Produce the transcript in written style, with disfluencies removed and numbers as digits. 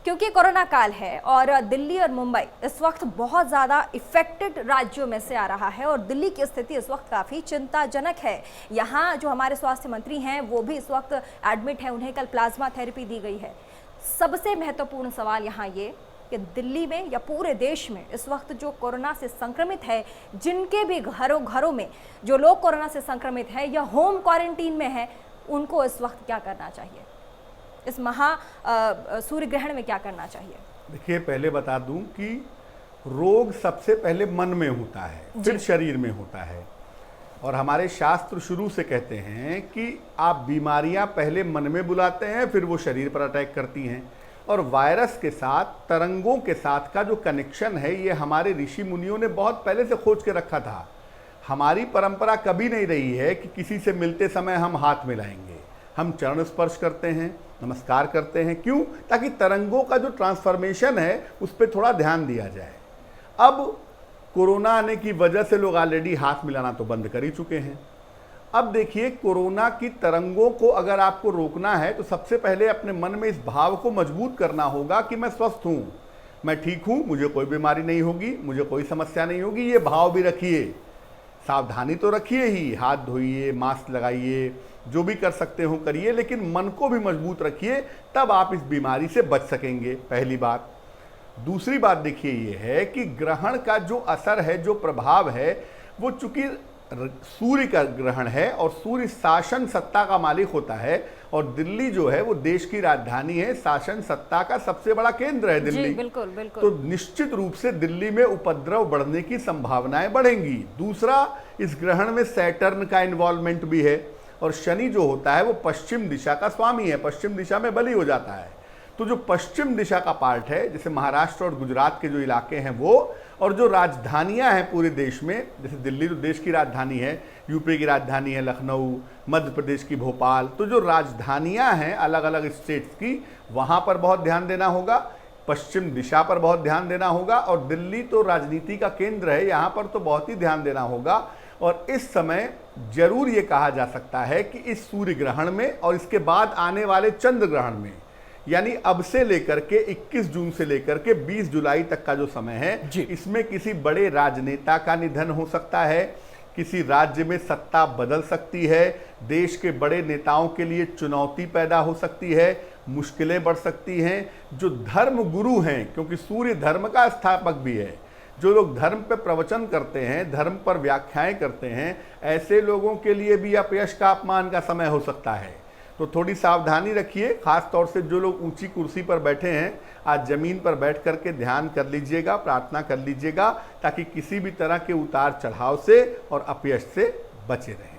क्योंकि कोरोना काल है और दिल्ली और मुंबई इस वक्त बहुत ज़्यादा इफेक्टेड राज्यों में से आ रहा है और दिल्ली की स्थिति इस वक्त काफ़ी चिंताजनक है। यहाँ जो हमारे स्वास्थ्य मंत्री हैं वो भी इस वक्त एडमिट हैं, उन्हें कल प्लाज्मा थेरेपी दी गई है। सबसे महत्वपूर्ण सवाल यहाँ ये कि दिल्ली में या पूरे देश में इस वक्त जो कोरोना से संक्रमित है, जिनके भी घरों में जो लोग कोरोना से संक्रमित है या होम क्वारंटीन में है, उनको इस वक्त क्या करना चाहिए, इस सूर्य ग्रहण में क्या करना चाहिए? देखिए, पहले बता दूं कि रोग सबसे पहले मन में होता है, फिर शरीर में होता है। और हमारे शास्त्र शुरू से कहते हैं कि आप बीमारियां पहले मन में बुलाते हैं, फिर वो शरीर पर अटैक करती हैं। और वायरस के साथ, तरंगों के साथ का जो कनेक्शन है, ये हमारे ऋषि मुनियों ने बहुत पहले से खोज के रखा था। हमारी परंपरा कभी नहीं रही है कि किसी से मिलते समय हम हाथ मिलाएंगे। हम चरण स्पर्श करते हैं, नमस्कार करते हैं। क्यों? ताकि तरंगों का जो ट्रांसफॉर्मेशन है उस पर थोड़ा ध्यान दिया जाए। अब कोरोना आने की वजह से लोग ऑलरेडी हाथ मिलाना तो बंद कर ही चुके हैं। अब देखिए, कोरोना की तरंगों को अगर आपको रोकना है तो सबसे पहले अपने मन में इस भाव को मजबूत करना होगा कि मैं स्वस्थ हूँ, मैं ठीक हूँ, मुझे कोई बीमारी नहीं होगी, मुझे कोई समस्या नहीं होगी। ये भाव भी रखिए, सावधानी तो रखिए ही, हाथ धोइए, मास्क लगाइए, जो भी कर सकते हो करिए, लेकिन मन को भी मजबूत रखिए, तब आप इस बीमारी से बच सकेंगे। पहली बात। दूसरी बात देखिए ये है कि ग्रहण का जो असर है, जो प्रभाव है, वो चूंकि सूर्य का ग्रहण है और सूर्य शासन सत्ता का मालिक होता है और दिल्ली जो है वो देश की राजधानी है, शासन सत्ता का सबसे बड़ा केंद्र है दिल्ली। बिल्कुल बिल्कुल। तो निश्चित रूप से दिल्ली में उपद्रव बढ़ने की संभावनाएं बढ़ेंगी। दूसरा, इस ग्रहण में सैटर्न का इन्वॉल्वमेंट भी है और शनि जो होता है वो पश्चिम दिशा का स्वामी है, पश्चिम दिशा में बली हो जाता है। तो जो पश्चिम दिशा का पार्ट है, जैसे महाराष्ट्र और गुजरात के जो इलाके हैं वो, और जो राजधानियां हैं पूरे देश में, जैसे दिल्ली तो देश की राजधानी है, यूपी की राजधानी है लखनऊ, मध्य प्रदेश की भोपाल, तो जो राजधानियां हैं अलग अलग स्टेट्स की, वहां पर बहुत ध्यान देना होगा, पश्चिम दिशा पर बहुत ध्यान देना होगा। और दिल्ली तो राजनीति का केंद्र है, यहाँ पर तो बहुत ही ध्यान देना होगा। और इस समय जरूर ये कहा जा सकता है कि इस सूर्य ग्रहण में और इसके बाद आने वाले चंद्र ग्रहण में, यानी अब से लेकर के 21 जून से लेकर के 20 जुलाई तक का जो समय है, इसमें किसी बड़े राजनेता का निधन हो सकता है, किसी राज्य में सत्ता बदल सकती है, देश के बड़े नेताओं के लिए चुनौती पैदा हो सकती है, मुश्किलें बढ़ सकती हैं। जो धर्म गुरु हैं, क्योंकि सूर्य धर्म का स्थापक भी है, जो लोग धर्म पे प्रवचन करते हैं, धर्म पर व्याख्याएं करते हैं, ऐसे लोगों के लिए भी अपयश का, अपमान का समय हो सकता है। तो थोड़ी सावधानी रखिए। खास तौर से जो लोग ऊंची कुर्सी पर बैठे हैं, आज जमीन पर बैठ करके ध्यान कर लीजिएगा, प्रार्थना कर लीजिएगा, ताकि किसी भी तरह के उतार चढ़ाव से और अपयश से बचे रहें।